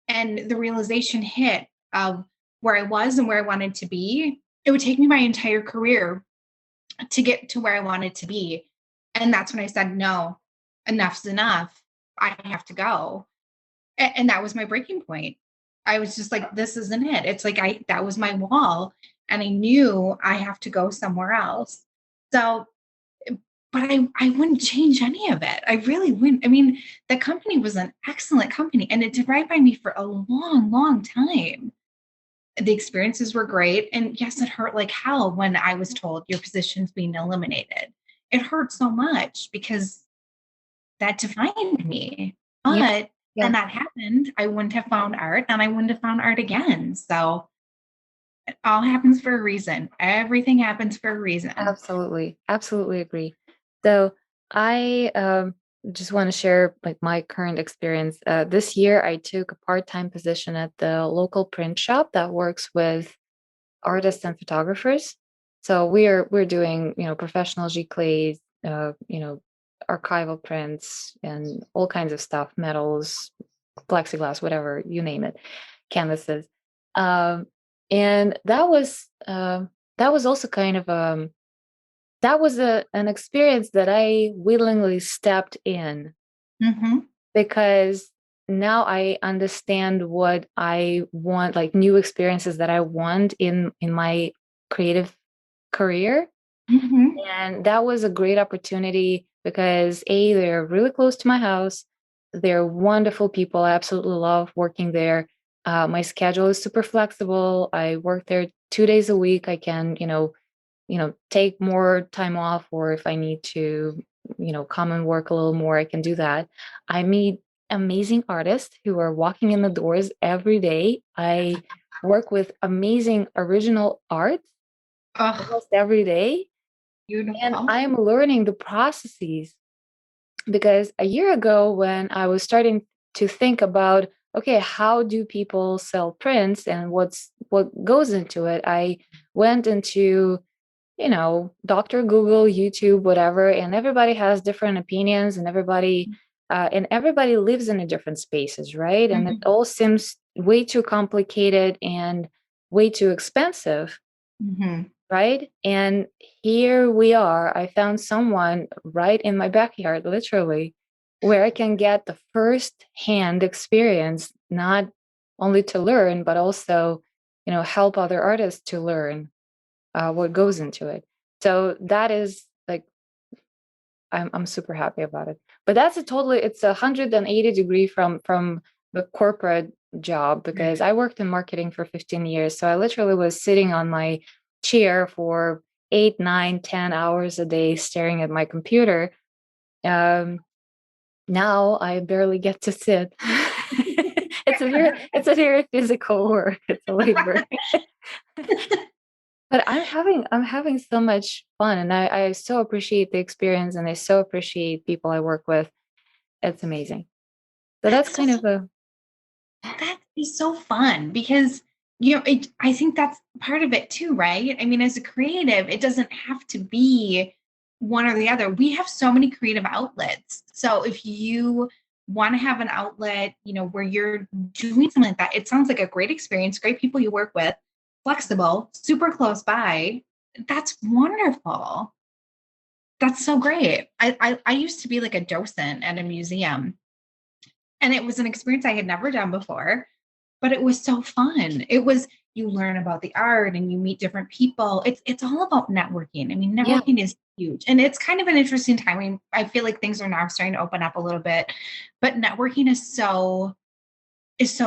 And the realization hit of where I was and where I wanted to be. It would take me my entire career to get to where I wanted to be. And that's when I said, no, enough's enough. I have to go. And that was my breaking point. I was just like, this isn't it. It's like, that was my wall. And I knew I have to go somewhere else. So, but I wouldn't change any of it. I really wouldn't. I mean, the company was an excellent company and it did right by me for a long, long time. The experiences were great. And yes, it hurt like hell when I was told your position's being eliminated. It hurt so much because that defined me. Yeah. But Yeah. then that happened, I wouldn't have found art and I wouldn't have found art again. So it all happens for a reason. Everything happens for a reason. Absolutely. Absolutely agree. So I just want to share like my current experience. This year I took a part-time position at the local print shop that works with artists and photographers. So we're doing, professional giclées, archival prints and all kinds of stuff, metals, plexiglass, whatever, you name it, canvases. Um, and that was also kind of that was an experience that I willingly stepped in Mm-hmm. because now I understand what I want, like new experiences that I want in my creative career. Mm-hmm. And that was a great opportunity because they're really close to my house. They're wonderful people. I absolutely love working there. My schedule is super flexible. I work there 2 days a week. I can, take more time off, or if I need to, come and work a little more, I can do that. I meet amazing artists who are walking in the doors every day. I work with amazing original art Oh, almost every day. And beautiful. I'm learning the processes because a year ago, when I was starting to think about, okay, how do people sell prints and what goes into it, I went into, Dr. Google, YouTube, whatever, and everybody has different opinions, and everybody lives in a different spaces, right? And it Mm-hmm. all seems way too complicated and way too expensive, Mm-hmm. right? And here we are. I found someone right in my backyard, literally, where I can get the first hand experience, not only to learn, but also, help other artists to learn what goes into it. So that is like, I'm super happy about it. But it's 180-degree from the corporate job because I worked in marketing for 15 years. So I literally was sitting on my chair for 8, 9, 10 hours a day staring at my computer. Um, Now I barely get to sit. It's a very physical work. It's a labor. But I'm having so much fun, and I so appreciate the experience, and I so appreciate people I work with. It's amazing. So that's That's kind just of a That is so fun because I think that's part of it too, right? I mean, as a creative, it doesn't have to be one or the other. We have so many creative outlets. So if you want to have an outlet, where you're doing something like that, it sounds like a great experience, great people you work with, flexible, super close by. That's wonderful. That's so great. I used to be like a docent at a museum, and it was an experience I had never done before, but it was so fun. It was, you learn about the art and you meet different people. It's all about networking. I mean, yeah. networking is huge. And it's kind of an interesting time. I mean, I feel like things are now starting to open up a little bit, but networking is so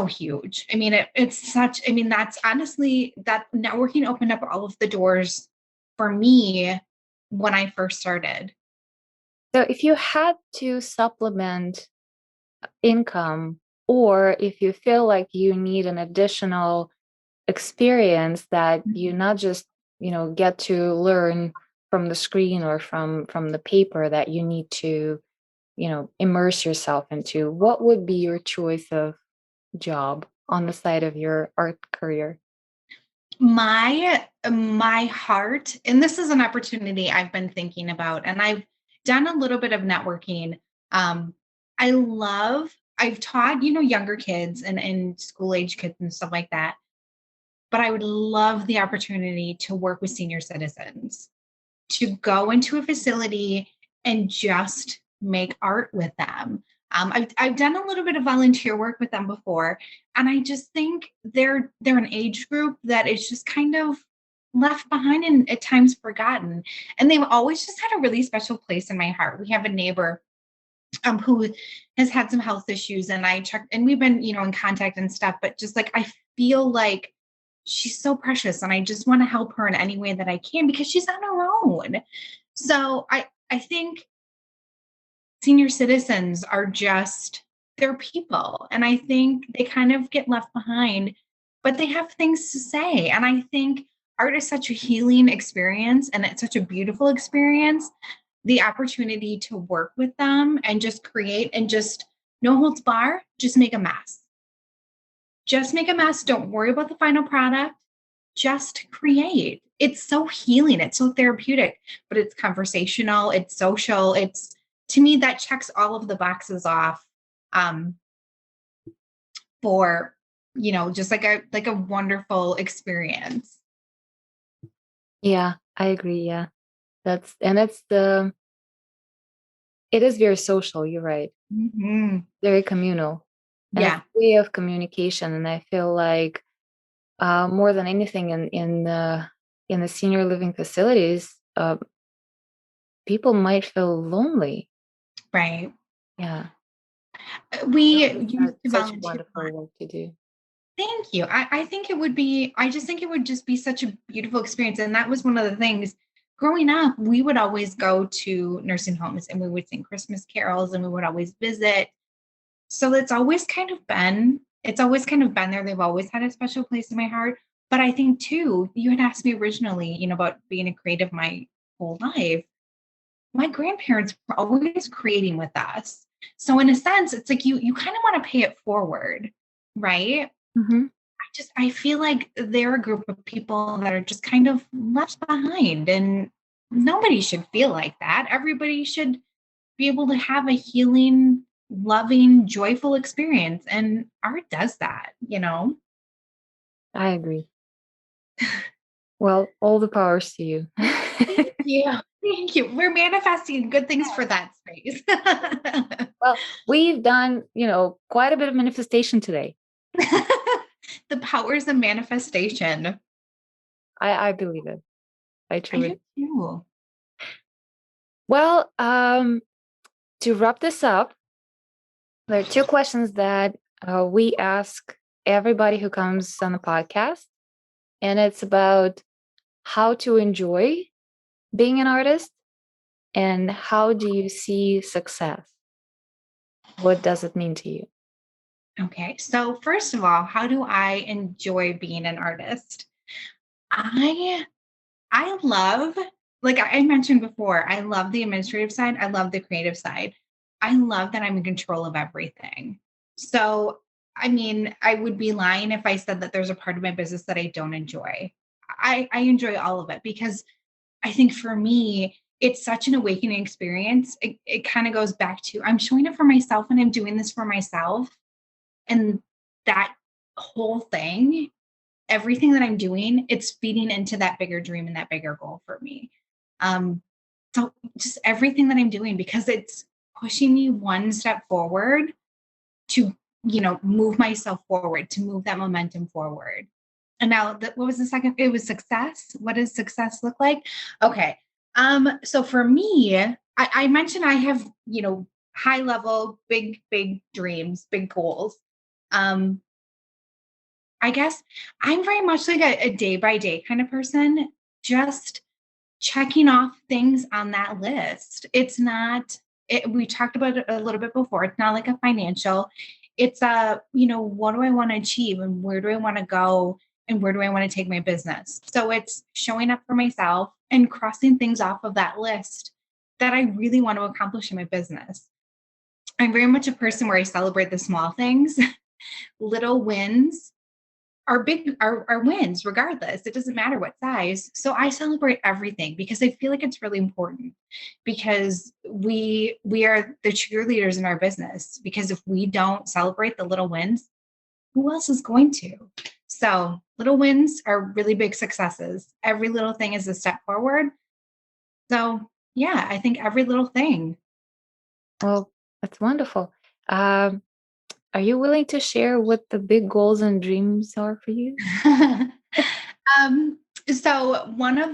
huge. I mean, that's honestly, that networking opened up all of the doors for me when I first started. So if you had to supplement income or if you feel like you need an additional experience that you not just get to learn from the screen or from the paper, that you need to immerse yourself into, what would be your choice of job on the side of your art career? My heart, and this is an opportunity I've been thinking about, and I've done a little bit of networking. Um, I've taught, younger kids and school age kids and stuff like that, but I would love the opportunity to work with senior citizens, to go into a facility and just make art with them. I've done a little bit of volunteer work with them before, and I just think they're an age group that is just kind of left behind and at times forgotten. And they've always just had a really special place in my heart. We have a neighbor who has had some health issues, and I checked, and we've been in contact and stuff. But just like I feel like she's so precious, and I just want to help her in any way that I can because she's on her own. So I think senior citizens are just, they're people, and I think they kind of get left behind, but they have things to say. And I think art is such a healing experience, and it's such a beautiful experience. The opportunity to work with them and just create, and just no holds bar, just make a mess. Just make a mess. Don't worry about the final product. Just create. It's so healing. It's so therapeutic, but it's conversational. It's social. It's, to me, that checks all of the boxes off, um, for, just like a wonderful experience. Yeah, I agree. Yeah, it is very social. You're right. Mhm. Very communal, and it's Yeah. a way of communication. And I feel like more than anything in the senior living facilities, people might feel lonely. Right. Yeah, We that is used to such volunteer. wonderful work to do. Thank you. I think it would be, I just think it would just be such a beautiful experience. And that was one of the things growing up, we would always go to nursing homes and we would sing Christmas carols and we would always visit. So it's always kind of been there. They've always had a special place in my heart. But I think too, you had asked me originally, about being a creative my whole life. My grandparents were always creating with us. So in a sense, it's like you kind of want to pay it forward, right? Hmm. I feel like they're a group of people that are just kind of left behind, and nobody should feel like that. Everybody should be able to have a healing, loving, joyful experience, and art does that. I agree. Well, all the powers to you. Thank you. Thank you. We're manifesting good things for that space. Well, we've done, quite a bit of manifestation today. The powers of manifestation. I believe it. I I do truly. too. Well, to wrap this up, there are two questions that we ask everybody who comes on the podcast, and it's about how to enjoy being an artist and how do you see success? What does it mean to you? Okay. So first of all, how do I enjoy being an artist? I I love, like I mentioned before, I love the administrative side. I love the creative side. I love that I'm in control of everything. So, I mean, I would be lying if I said that there's a part of my business that I don't enjoy. I enjoy all of it because I think for me, it's such an awakening experience. It kind of goes back to, I'm showing it for myself and I'm doing this for myself. And that whole thing, everything that I'm doing, it's feeding into that bigger dream and that bigger goal for me. Um, so just everything that I'm doing, because it's pushing me one step forward to, move myself forward, to move that momentum forward. And now what was the second? It was success. What does success look like? Okay. So for me, I mentioned I have, high level, big dreams, big goals. Um, I guess I'm very much like a day by day kind of person, just checking off things on that list. It's not, we talked about it a little bit before. It's not like a financial. It's what do I want to achieve and where do I want to go and where do I want to take my business? So it's showing up for myself and crossing things off of that list that I really want to accomplish in my business. I'm very much a person where I celebrate the small things, little wins are big are wins regardless. It doesn't matter what size. So I celebrate everything because I feel like it's really important because we are the cheerleaders in our business because if we don't celebrate the little wins, who else is going to? So little wins are really big successes. Every little thing is a step forward. So yeah, I think every little thing. Well, that's wonderful. Um, are you willing to share what the big goals and dreams are for you? um, so one of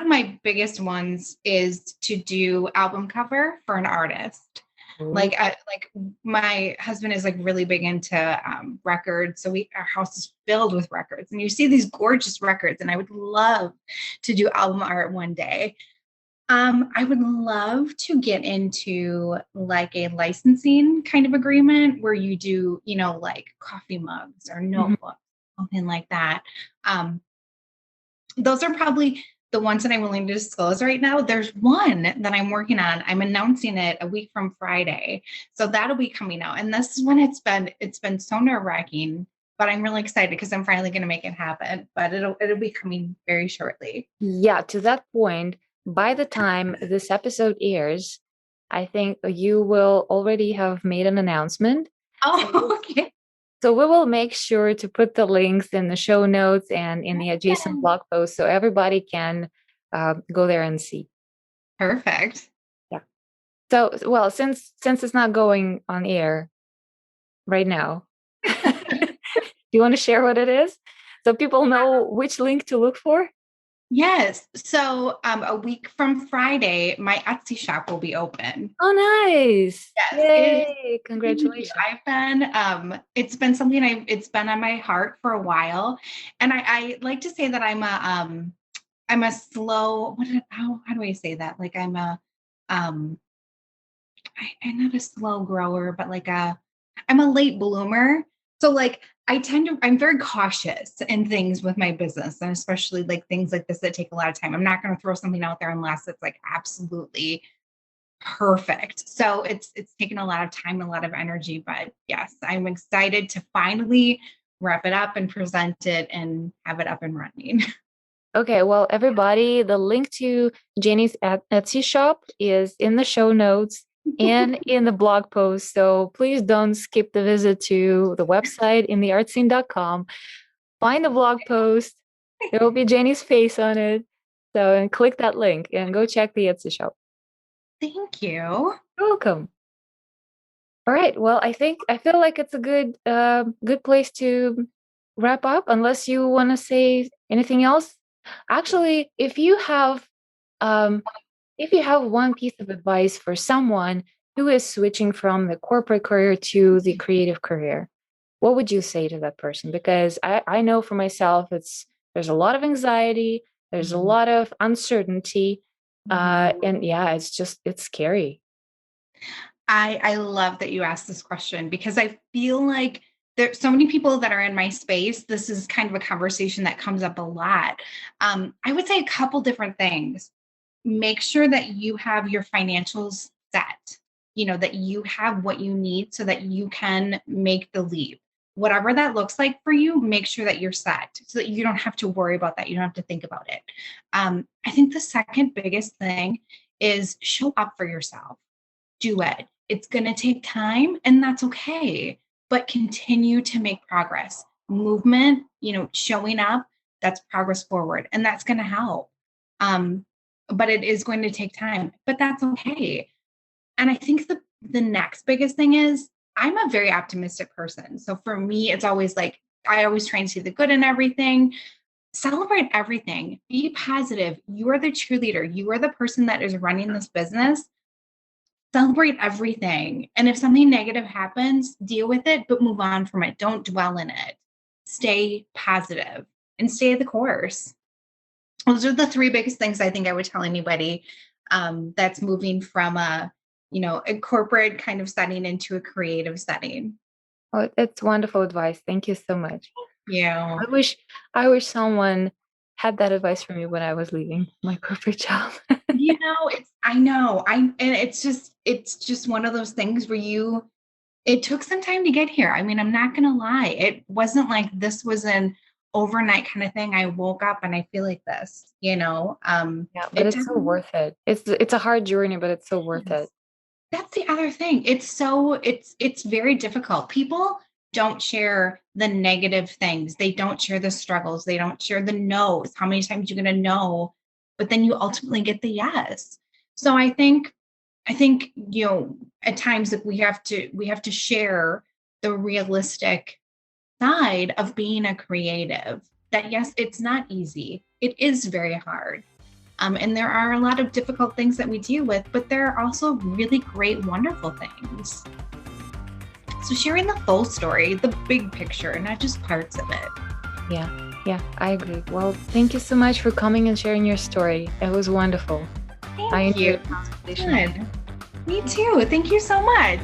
my biggest ones is to do album cover for an artist. Ooh. Like my husband is like really big into records, so our house is filled with records, and you see these gorgeous records, and I would love to do album art one day. I would love to get into like a licensing kind of agreement where you do, like coffee mugs or Mhm. notebooks, something like that. Um, those are probably the ones that I'm willing to disclose right now. There's one that I'm working on. I'm announcing it a week from Friday. So that'll be coming out. And this is when it's been so nerve-wracking, but I'm really excited because I'm finally going to make it happen. But it'll be coming very shortly. Yeah, to that point, by the time this episode airs, I think you will already have made an announcement. So, Oh, okay. so we will make sure to put the links in the show notes and in the adjacent blog post so everybody can go there and see. Perfect. Yeah. So, well, since it's not going on air right now, do you want to share what it is so people know which link to look for? Yes. So a week from Friday, my Etsy shop will be open. Oh, nice. Yes, it is. Yay. Thank you. Congratulations. It's been something it's been on my heart for a while. And I like to say that I'm a slow, how do I say that? Like um, I'm not a slow grower, but I'm a late bloomer. So like I'm very cautious in things with my business and especially like things like this that take a lot of time. I'm not going to throw something out there unless it's like absolutely perfect. So it's taken a lot of time, a lot of energy, but yes, I'm excited to finally wrap it up and present it and have it up and running. Okay, well, everybody, the link to Jenny's Etsy shop is in the show notes and in the blog post. So please don't skip the visit to the website in theartscene.com. Find the blog post. There will be Jenny's face on it. So and click that link and go check the Etsy shop. Thank you. You're welcome. All right. Well, I feel like it's a good place to wrap up. Unless you want to say anything else. Actually, um, if you have one piece of advice for someone who is switching from the corporate career to the creative career, what would you say to that person? Because I know for myself, there's a lot of anxiety, there's a lot of uncertainty, and yeah, it's scary. I love that you asked this question because I feel like there's so many people that are in my space. This is kind of a conversation that comes up a lot. I would say a couple different things. Make sure that you have your financials set, that you have what you need so that you can make the leap. Whatever that looks like for you, make sure that you're set so that you don't have to worry about that. You don't have to think about it. I think the second biggest thing is show up for yourself. Do it. It's going to take time, and that's okay. But continue to make progress. Movement, showing up, that's progress forward, and that's going to help. Um, but it is going to take time, but that's okay. And I think the next biggest thing is I'm a very optimistic person. So for me, it's always like I always try and see the good in everything. Celebrate everything. Be positive. You are the cheerleader. You are the person that is running this business. Celebrate everything. And if something negative happens, deal with it, but move on from it. Don't dwell in it. Stay positive and stay the course. Those are the three biggest things I think I would tell anybody that's moving from a a corporate kind of setting into a creative setting. Oh, it's wonderful advice. Thank you so much. Yeah. I wish someone had that advice for me when I was leaving my corporate job. I know. And it's just one of those things where it took some time to get here. I mean, I'm not gonna lie. It wasn't like this was an overnight kind of thing. I woke up and I feel like this. Yeah, but It it's so definitely worth it. It's a hard journey, but it's so worth is. it. That's the other thing. It's very difficult. People don't share the negative things. They don't share the struggles. They don't share the no's. How many times you're gonna know, but then you ultimately get the yes. So I think at times that we have to share the realistic side of being a creative. That yes, it's not easy. It is very hard. And there are a lot of difficult things that we deal with, but there are also really great, wonderful things. So sharing the full story, the big picture, not just parts of it. Yeah, I agree. Well, thank you so much for coming and sharing your story. It was wonderful. I Thank you. enjoyed the conversation. Good. Me too. Thank you so much.